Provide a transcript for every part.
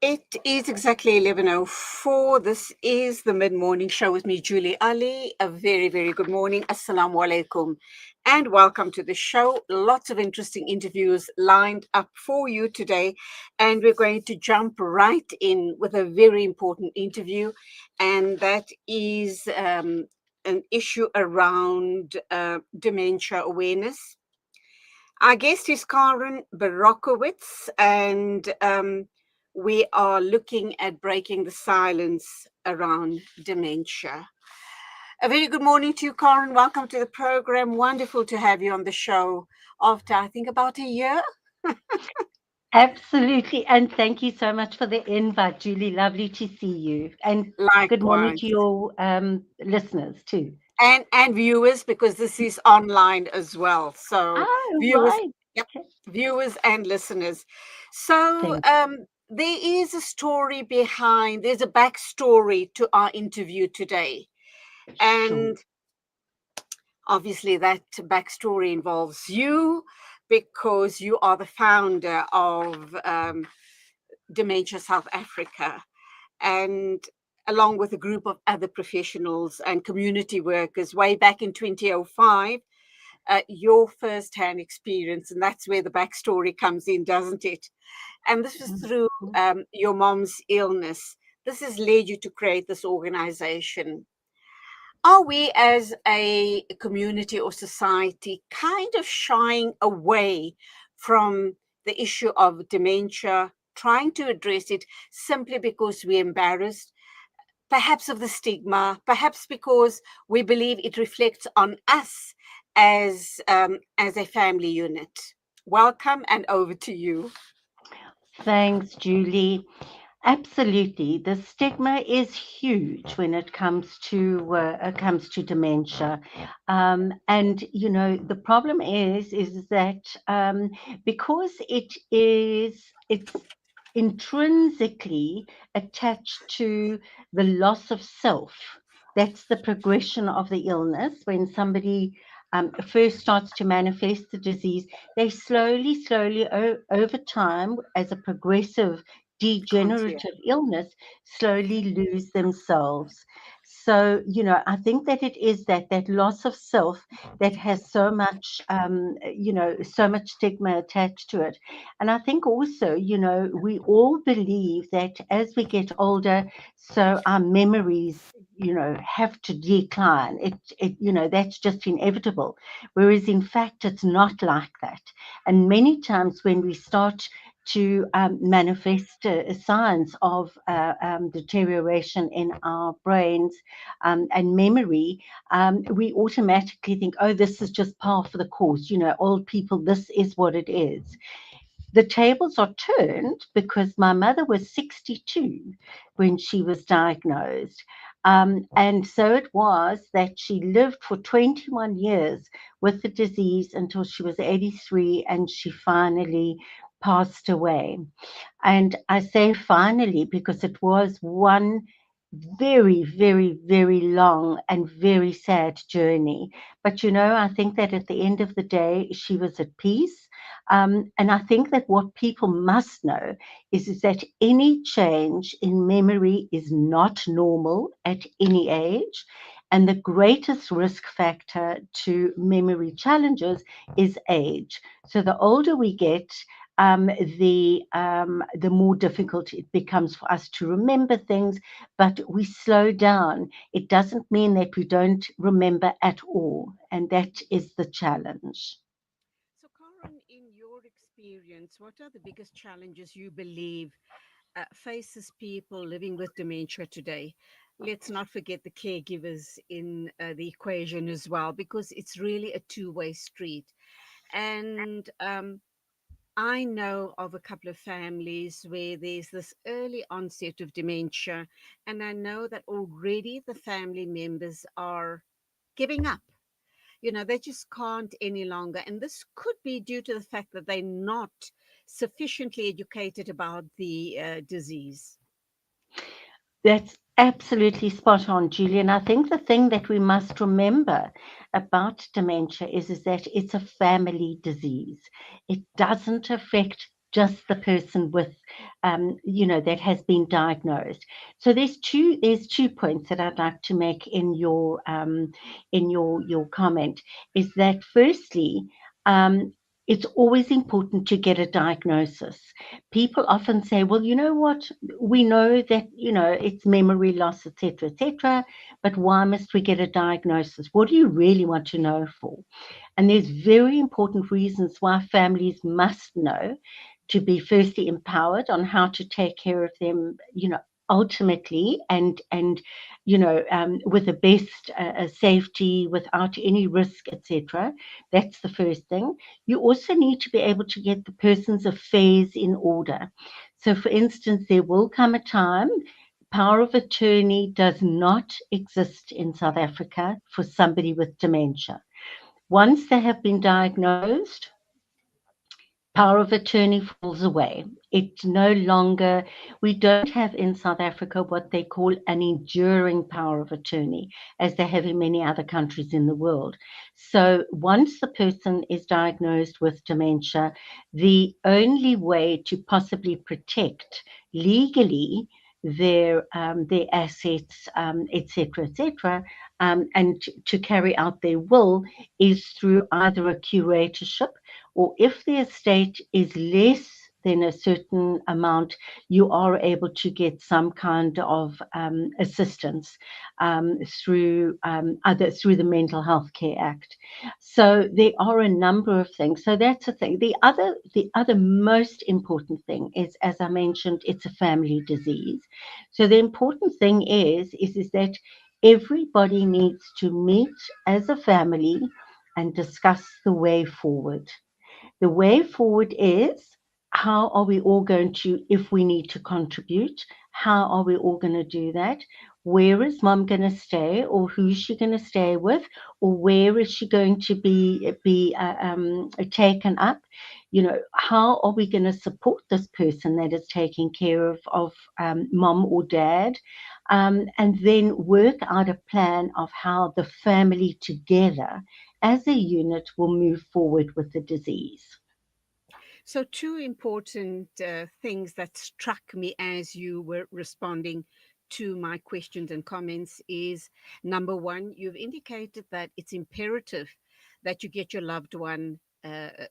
It is exactly 11:04. This is the mid-morning show with me, Julie Ali. A very, very good morning. Assalamu alaikum. And welcome to the show. Lots of interesting interviews lined up for you today. And we're going to jump right in with a very important interview. And that is an issue around dementia awareness. Our guest is Karen Borochowitz, and we are looking at breaking the silence around dementia. A very good morning to you, Karen. Welcome to the program. Wonderful to have you on the show after, I think, about a year. Absolutely. And thank you so much for the invite, Julie. Lovely to see you. And good morning Likewise. to your listeners too. And viewers, because this is online as well. So Oh, viewers, right. yep, Okay. viewers and listeners. So Thank there is a story behind, there's a backstory to our interview today. you. Sure. And obviously that backstory involves you because you are the founder of Dementia South Africa. And along with a group of other professionals and community workers way back in 2005, your first-hand experience, and that's where the backstory comes in, doesn't it? And this was through Mhm. your mom's illness. This has led you to create this organization. Are we as a community or society kind of shying away from the issue of dementia, trying to address it simply because we're embarrassed, perhaps of the stigma, perhaps because we believe it reflects on us as a family unit? Welcome, and over to you. Thanks, Julie. Absolutely. The stigma is huge when it comes to dementia. And the problem is that because it's intrinsically attached to the loss of self. That's the progression of the illness. When somebody first starts to manifest the disease, they slowly, over time, as a progressive Can't hear. degenerative illness, slowly lose themselves. So, I think that it is that loss of self that has so much, so much stigma attached to it. And I think also, we all believe that as we get older, so our memories, have to decline. That's just inevitable. Whereas in fact, it's not like that. And many times when we start to manifest signs of deterioration in our brains and memory, we automatically think, oh, this is just par for the course. Old people, this is what it is. The tables are turned because my mother was 62 when she was diagnosed. And so it was that she lived for 21 years with the disease until she was 83 and she finally passed away. And I say finally because it was one very, very, very long and very sad journey. But I think that at the end of the day, she was at peace. And I think that what people must know is that any change in memory is not normal at any age. And the greatest risk factor to memory challenges is age. So the older we get, the more difficult it becomes for us to remember things, but we slow down. It doesn't mean that we don't remember at all, and that is the challenge. So, Karen, in your experience, what are the biggest challenges you believe faces people living with dementia today? Let's not forget the caregivers in the equation as well, because it's really a two-way street. And I know of a couple of families where there's this early onset of dementia, and I know that already the family members are giving up. They just can't any longer. And this could be due to the fact that they're not sufficiently educated about the disease. That's absolutely spot on, Julian. I think the thing that we must remember about dementia is that it's a family disease. It doesn't affect just the person with, that has been diagnosed. So there's two points that I'd like to make in your comment. Is that firstly, um, it's always important to get a diagnosis. People often say, well, you know what, we know that, it's memory loss, etc., etc., but why must we get a diagnosis? What do you really want to know for? And there's very important reasons why families must know, to be firstly empowered on how to take care of them, ultimately, and with the best safety, without any risk, etc. That's the first thing. You also need to be able to get the person's affairs in order. So, for instance, there will come a time. Power of attorney does not exist in South Africa for somebody with dementia. Once they have been diagnosed, power of attorney falls away. It no longer, we don't have in South Africa what they call an enduring power of attorney, as they have in many other countries in the world. So once the person is diagnosed with dementia, the only way to possibly protect legally their assets, etc., etc., and to carry out their will is through either a curatorship, or if the estate is less than a certain amount, you are able to get some kind of assistance through the Mental Health Care Act. So there are a number of things. So that's the thing. The other most important thing is, as I mentioned, it's a family disease. So the important thing is that everybody needs to meet as a family and discuss the way forward. The way forward is, how are we all going to, if we need to contribute, how are we all going to do that? Where is mom going to stay, or who's she going to stay with, or where is she going to be taken up? How are we going to support this person that is taking care of mom or dad? And then work out a plan of how the family together as a unit will move forward with the disease. So, two important things that struck me as you were responding to my questions and comments is, number one, you've indicated that it's imperative that you get your loved one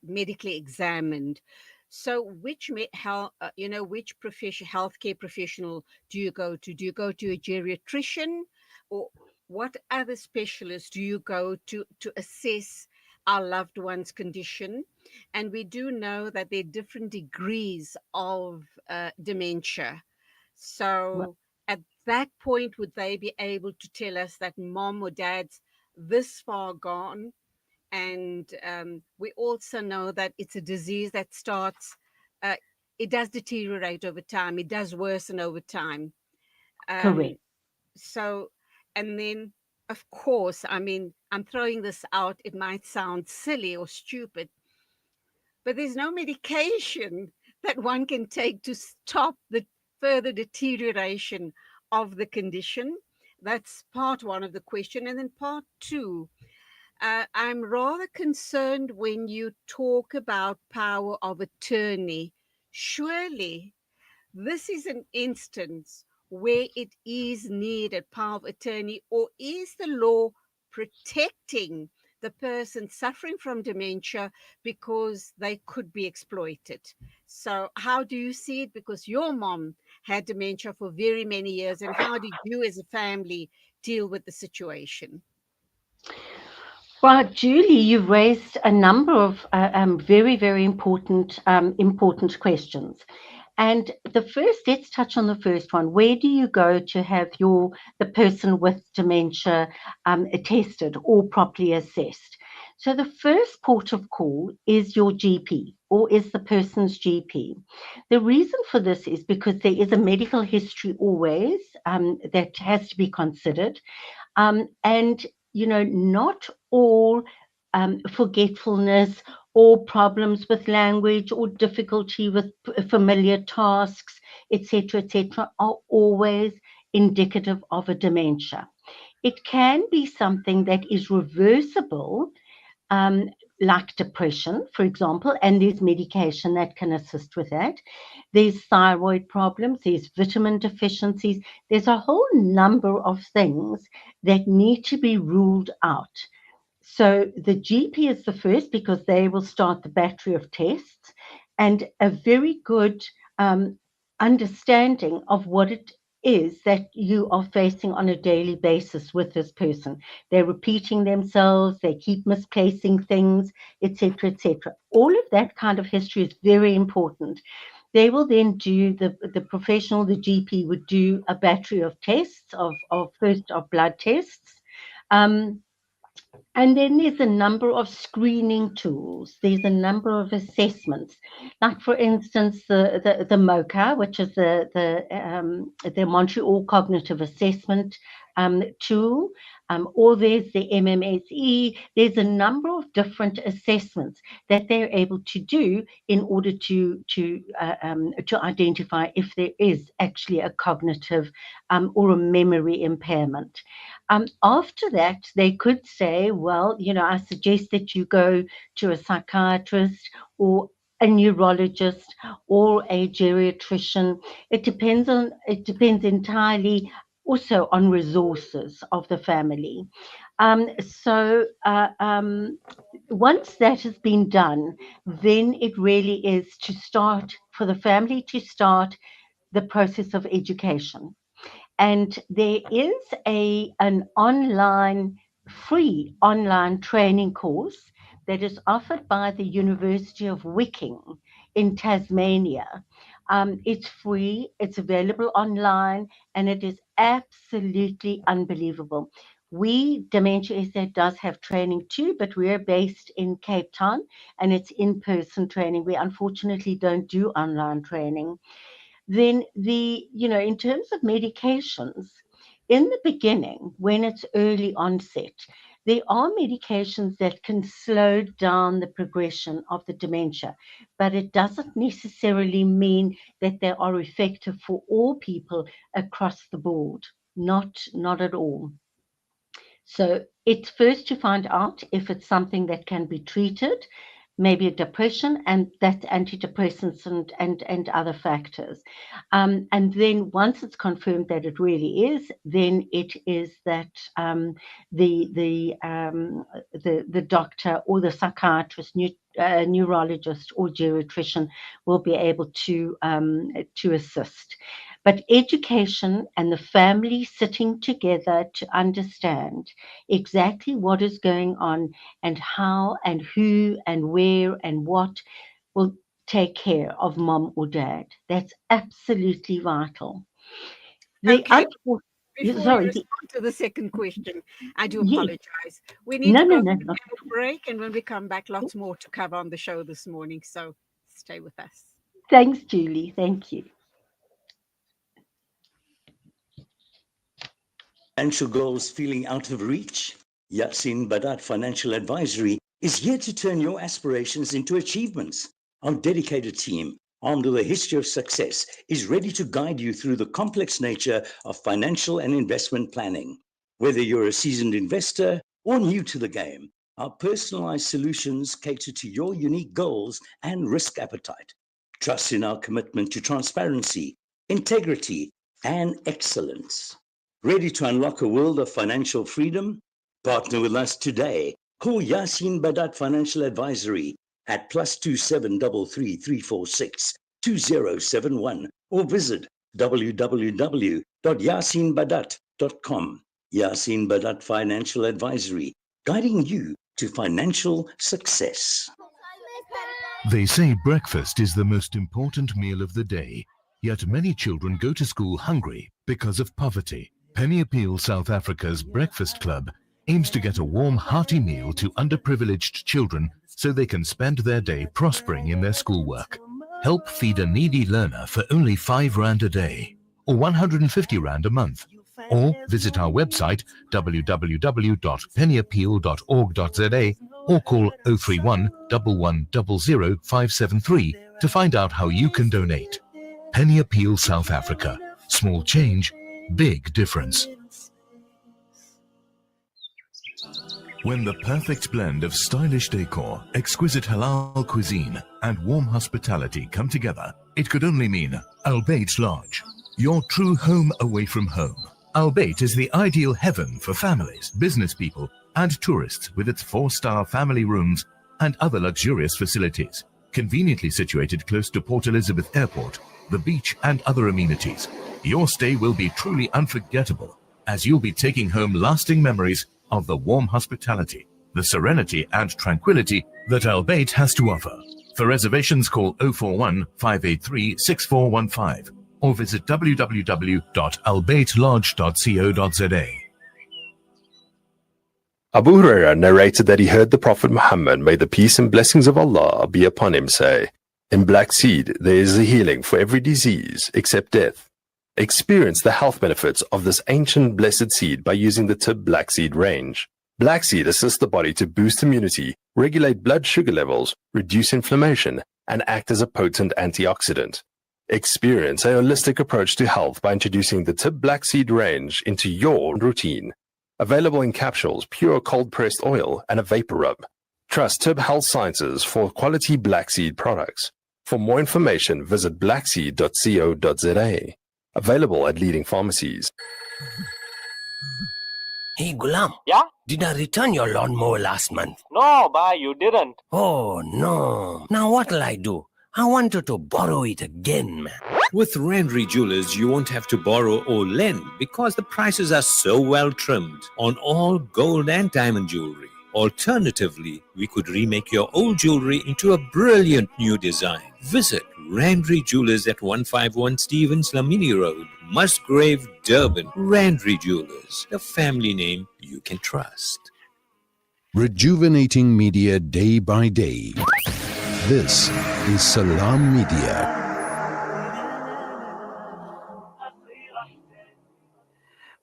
medically examined. So, which healthcare professional do you go to? Do you go to a geriatrician, or what other specialists do you go to assess our loved one's condition? And we do know that there are different degrees of dementia. So at that point, would they be able to tell us that mom or dad's this far gone? And we also know that it's a disease that starts, uh, it does deteriorate over time, it does worsen over time. Um, Correct. so, and then, of course, I mean, I'm throwing this out, it might sound silly or stupid, but there's no medication that one can take to stop the further deterioration of the condition. That's part one of the question. And then part two, I'm rather concerned when you talk about power of attorney. Surely this is an instance where it is needed power of attorney, or is the law protecting the person suffering from dementia because they could be exploited? So, how do you see it? Because your mom had dementia for very many years, and how did you as a family deal with the situation? Well, Julie, you've raised a number of very, very important questions. And let's touch on the first one. Where do you go to have the person with dementia tested or properly assessed? So the first port of call is your GP, or is the person's GP. The reason for this is because there is a medical history always that has to be considered. And, not all forgetfulness or problems with language or difficulty with familiar tasks, etc., are always indicative of a dementia. It can be something that is reversible, um, like depression, for example, and there's medication that can assist with that. There's thyroid problems, there's vitamin deficiencies, there's a whole number of things that need to be ruled out. So the GP is the first because they will start the battery of tests and a very good um, understanding of what it is that you are facing on a daily basis with this person. They're repeating themselves, they keep misplacing things, etc., etc. All of that kind of history is very important. They will then do the professional, the GP would do a battery of tests, of first of blood tests. Um, and then there's a number of screening tools. There's a number of assessments, like for instance the MOCA, which is the Montreal Cognitive Assessment tool, or there's the MMSE. There's a number of different assessments that they're able to do in order to identify if there is actually a cognitive or a memory impairment. After that, they could say, well, I suggest that you go to a psychiatrist or a neurologist or a geriatrician. It depends entirely also on resources of the family. Once that has been done, then it really is for the family to start the process of education. And there is an free online training course that is offered by the University of Wiking in Tasmania. It's free, it's available online, and it is absolutely unbelievable. DementiaSA does have training too, but we're based in Cape Town and it's in-person training. We unfortunately don't do online training. Then in terms of medications, in the beginning, when it's early onset, there are medications that can slow down the progression of the dementia, but it doesn't necessarily mean that they are effective for all people across the board. Not at all. So it's first to find out if it's something that can be treated, maybe a depression, and that's antidepressants and other factors. And then once it's confirmed that it really is, then it is that the doctor or the psychiatrist, neurologist or geriatrician will be able to assist. But education and the family sitting together to understand exactly what is going on and how and who and where and what will take care of mom or dad. That's absolutely vital. Okay, before you Sorry. respond to the second question, I do Yes. apologize. We need to go No. to a break, and when we come back, lots more to cover on the show this morning. So stay with us. Thanks, Julie. Thank you. Financial goals feeling out of reach? Yasin Badat Financial Advisory is here to turn your aspirations into achievements. Our dedicated team, armed with a history of success, is ready to guide you through the complex nature of financial and investment planning. Whether you're a seasoned investor or new to the game, our personalized solutions cater to your unique goals and risk appetite. Trust in our commitment to transparency, integrity, and excellence. Ready to unlock a world of financial freedom? Partner with us today. Call Yasin Badat Financial Advisory at +27 33346 2071 or visit www.yasinbadat.com. Yasin Badat Financial Advisory, guiding you to financial success. They say breakfast is the most important meal of the day, yet many children go to school hungry because of poverty. Penny Appeal South Africa's Breakfast Club aims to get a warm, hearty meal to underprivileged children so they can spend their day prospering in their schoolwork. Help feed a needy learner for only R5 a day or 150 Rand a month. Or visit our website www.pennyappeal.org.za or call 031 1100 573 to find out how you can donate. Penny Appeal South Africa. Small change, big difference. When the perfect blend of stylish decor, exquisite halal cuisine, and warm hospitality come together, it could only mean Albeit Lodge, your true home away from home. Albeit is the ideal heaven for families, business people, and tourists with its 4-star family rooms and other luxurious facilities. Conveniently situated close to Port Elizabeth Airport, the beach, and other amenities, your stay will be truly unforgettable, as you'll be taking home lasting memories of the warm hospitality, the serenity and tranquility that Albeit has to offer. For reservations, call 041 583 6415 or visit www.albeitlodge.co.za. Abu Huraira narrated that he heard the Prophet Muhammad, may the peace and blessings of Allah be upon him, say, "In black seed there is a healing for every disease except death. Experience the health benefits of this ancient blessed seed by using the Tib Black Seed range. Black seed assists the body to boost immunity, regulate blood sugar levels, reduce inflammation, and act as a potent antioxidant. Experience a holistic approach to health by introducing the Tib Black Seed range into your routine. Available in capsules, pure cold-pressed oil, and a vapor rub. Trust Tib Health Sciences for quality black seed products. For more information, visit blackseed.co.za. Available at leading pharmacies. Hey Gulam. Yeah? Did I return your lawnmower last month? No, bhai, you didn't. Oh no. Now what'll I do? I wanted to borrow it again, man. With Randry Jewelers, you won't have to borrow or lend because the prices are so well trimmed on all gold and diamond jewelry. Alternatively, we could remake your old jewelry into a brilliant new design. Visit Randry Jewelers at 151 Stevens Lamini Road, Musgrave, Durban. Randry Jewelers, the family name you can trust. Rejuvenating media day by day. This is Salam Media.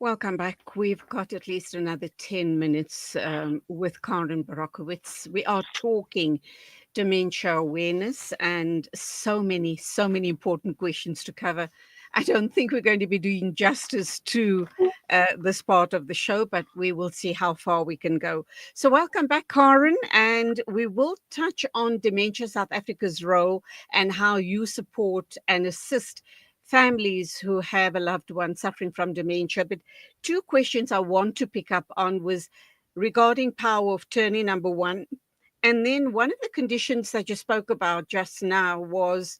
Welcome back. We've got at least another 10 minutes with Karen Borochowitz. We are talking dementia awareness and so many important questions to cover. I don't think we're going to be doing justice to this part of the show, but we will see how far we can go. So welcome back, Karen, and we will touch on Dementia South Africa's role and how you support and assist families who have a loved one suffering from dementia. But two questions I want to pick up on was regarding power of attorney, number one. And then one of the conditions that you spoke about just now was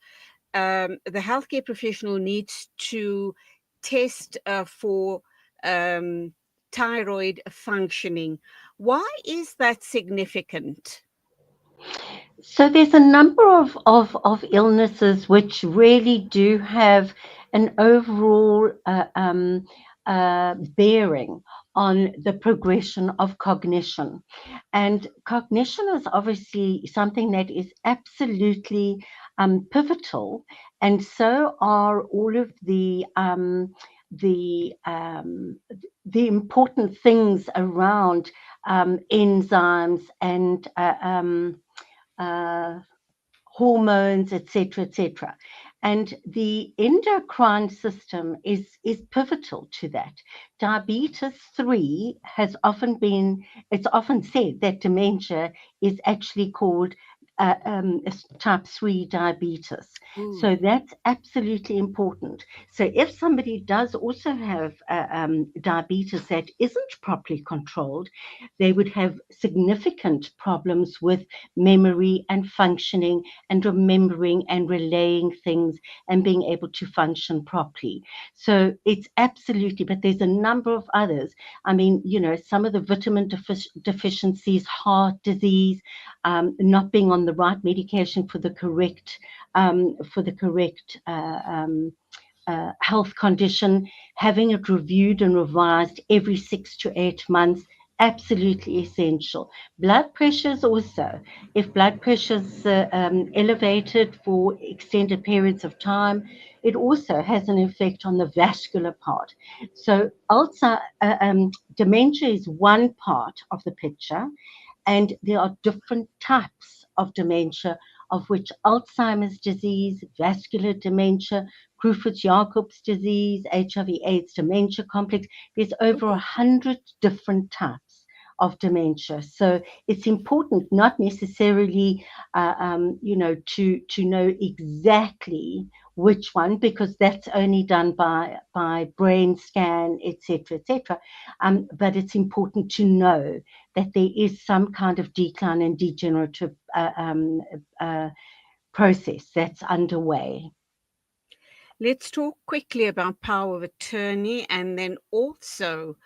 the healthcare professional needs to test for thyroid functioning. Why is that significant? So there's a number of illnesses which really do have an overall bearing on the progression of cognition. And cognition is obviously something that is absolutely pivotal, and so are all of the important things around enzymes and hormones, etc., etc. And the endocrine system is pivotal to that. Diabetes 3 has often been, it's often said that dementia is actually called type 3 diabetes. So that's absolutely important. So if somebody does also have diabetes that isn't properly controlled, they would have significant problems with memory and functioning and remembering and relaying things and being able to function properly. So it's absolutely, but there's a number of others. I mean, you know, some of the vitamin deficiencies, heart disease, not being on the right medication for the correct health condition, having it reviewed and revised every 6 to 8 months, absolutely essential. Blood pressures also. If blood pressure's elevated for extended periods of time, it also has an effect on the vascular part. So dementia is one part of the picture, and there are different types of dementia, of which Alzheimer's disease, vascular dementia, Creutzfeldt-Jacobs disease, HIV/AIDS dementia complex, there's over 100 different types of dementia. So it's important, not necessarily, to know exactly which one, because that's only done by brain scan, etc., etc. But it's important to know that there is some kind of decline and degenerative process that's underway. Let's talk quickly about power of attorney and then also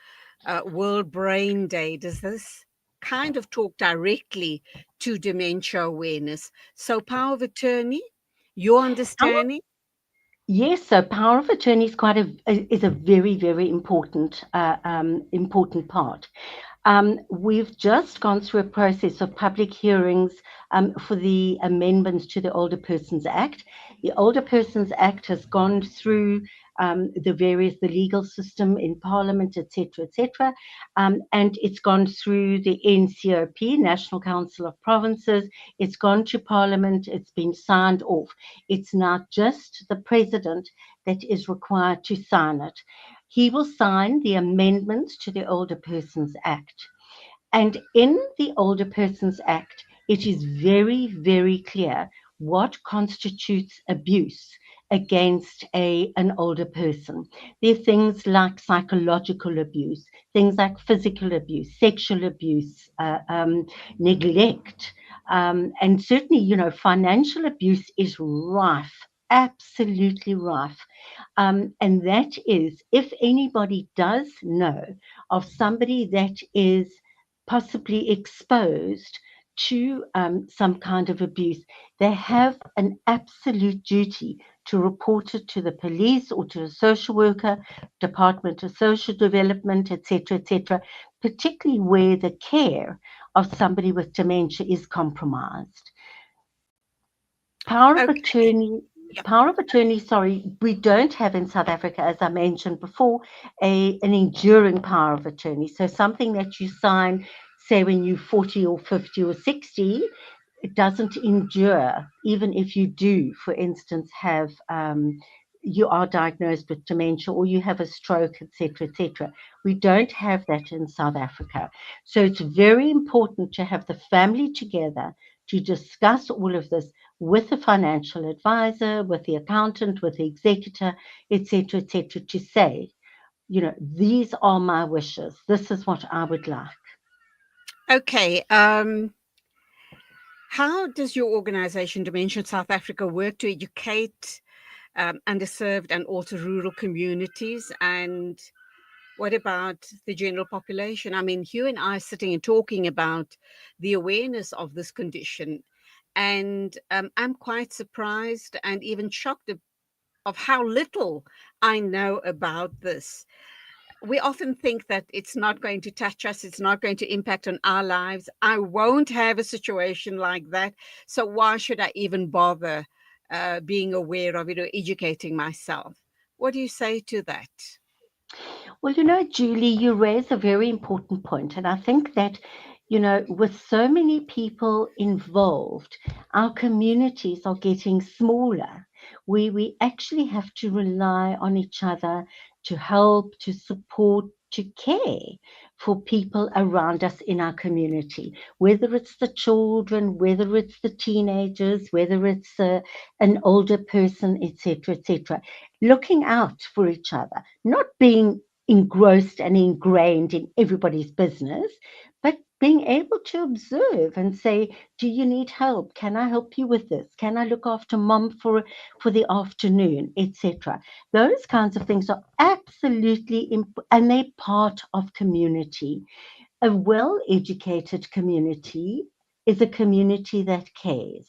World Brain Day. Does this kind of talk directly to dementia awareness? So, power of attorney, your understanding? Yes, so power of attorney is a very, very important important part. We've just gone through a process of public hearings for the amendments to the Older Persons Act. The Older Persons Act has gone through the legal system in Parliament, etc., and it's gone through the NCOP, National Council of Provinces. It's gone to Parliament. It's been signed off. It's now just the President that is required to sign it. He will sign the amendments to the Older Persons Act. And in the Older Persons Act, it is very, very clear what constitutes abuse against an older person. There are things like psychological abuse, things like physical abuse, sexual abuse, neglect, and certainly, financial abuse is rife, absolutely rife. And that is, if anybody does know of somebody that is possibly exposed to some kind of abuse, they have an absolute duty to report it to the police or to a social worker, Department of Social Development, etc., particularly where the care of somebody with dementia is compromised. Power of attorney, we don't have in South Africa, as I mentioned before, an enduring power of attorney. So something that you sign, say when you're 40 or 50 or 60, it doesn't endure, even if you do, for instance, have you are diagnosed with dementia or you have a stroke, etc., etc. We don't have that in South Africa. So it's very important to have the family together to discuss all of this with the financial advisor, with the accountant, with the executor, etc., to say, these are my wishes. This is what I would like. Okay. How does your organization, Dementia South Africa, work to educate underserved and also rural communities? And what about the general population? I mean, you and I are sitting and talking about the awareness of this condition. And I'm quite surprised and even shocked of how little I know about this. We often think that it's not going to touch us, it's not going to impact on our lives. I won't have a situation like that. So why should I even bother being aware of it or educating myself? What do you say to that? Well, Julie, you raise a very important point. And I think that, with so many people involved, our communities are getting smaller. We actually have to rely on each other to help, to support, to care for people around us in our community, whether it's the children, whether it's the teenagers, whether it's an older person, etc. Looking out for each other, not being engrossed and ingrained in everybody's business, but being able to observe and say, do you need help? Can I help you with this? Can I look after mom for the afternoon, etc.? Those kinds of things are absolutely and they're part of community. A well-educated community is a community that cares.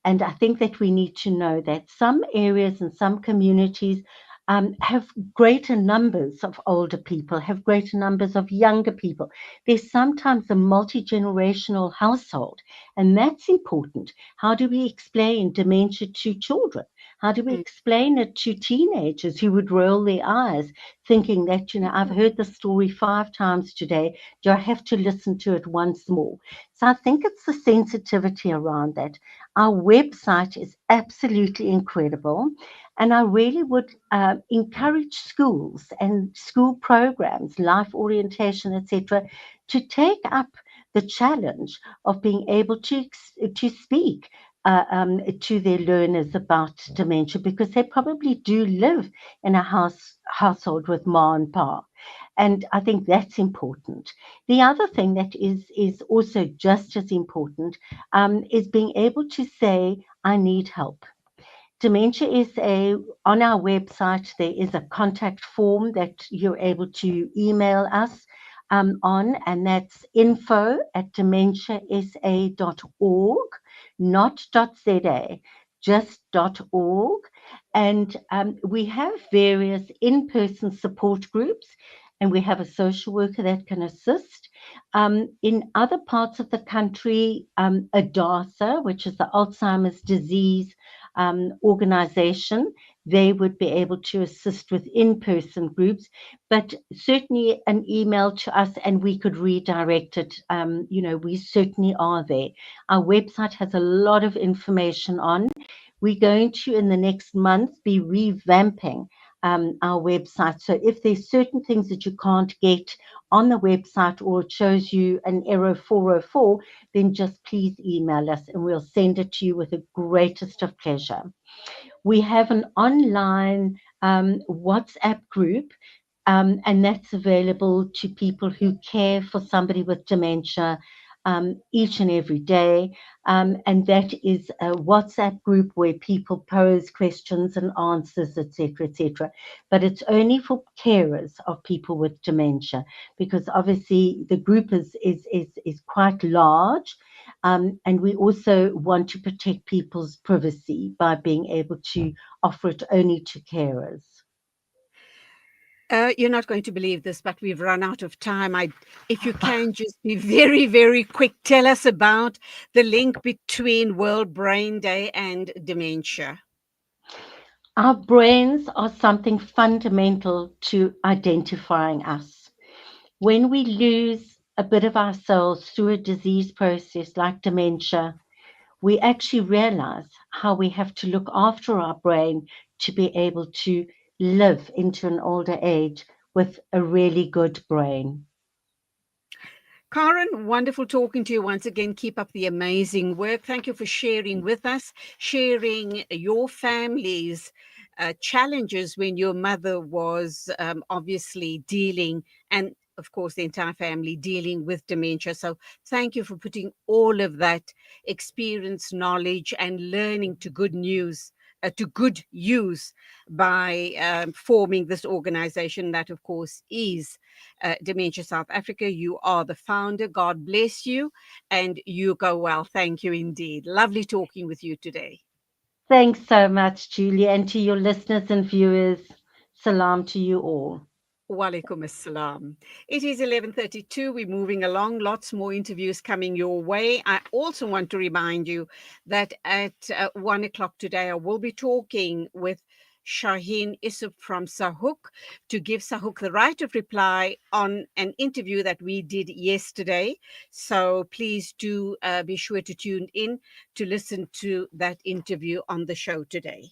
And I think that we need to know that some areas and some communities have greater numbers of older people, have greater numbers of younger people. There's sometimes a multi-generational household, and that's important. How do we explain dementia to children? How do we explain it to teenagers who would roll their eyes, thinking that, I've heard the story 5 times today. Do I have to listen to it once more? So I think it's the sensitivity around that. Our website is absolutely incredible. And I really would encourage schools and school programs, life orientation, etc., to take up the challenge of being able to speak to their learners about dementia, because they probably do live in a household with ma and pa. And I think that's important. The other thing that is also just as important is being able to say, I need help. DementiaSA, on our website, there is a contact form that you're able to email us on, and that's info@dementiasa.org, not .za, just .org. And we have various in-person support groups, and we have a social worker that can assist. In other parts of the country, ADASA, which is the Alzheimer's Disease organization, they would be able to assist with in-person groups, but certainly an email to us and we could redirect it. We certainly are there. Our website has a lot of information on. We're going to, in the next month, be revamping our website. So if there's certain things that you can't get on the website, or it shows you an error 404, then just please email us and we'll send it to you with the greatest of pleasure. We have an online WhatsApp group, and that's available to people who care for somebody with dementia each and every day. And that is a WhatsApp group where people pose questions and answers, etc., etc. But it's only for carers of people with dementia, because obviously the group is quite large. And we also want to protect people's privacy by being able to offer it only to carers. You're not going to believe this, but we've run out of time. If you can just be very, very quick, tell us about the link between World Brain Day and dementia. Our brains are something fundamental to identifying us. When we lose a bit of ourselves through a disease process like dementia, we actually realize how we have to look after our brain to be able to live into an older age with a really good brain. Karen, wonderful talking to you once again. Keep up the amazing work. Thank you for sharing with us, sharing your family's challenges when your mother was obviously dealing, and of course the entire family dealing with dementia. So thank you for putting all of that experience, knowledge, and learning to good use by forming this organization that, of course, is Dementia South Africa. You are the founder. God bless you, and you go well. Thank you indeed. Lovely talking with you today. Thanks so much, Julie, and to your listeners and viewers, salam to you all. Walaikum assalam. It is 11:32. We're moving along. Lots more interviews coming your way. I also want to remind you that at 1 o'clock today, I will be talking with Shaheen Isup from Sahuk to give Sahuk the right of reply on an interview that we did yesterday. So please do be sure to tune in to listen to that interview on the show today.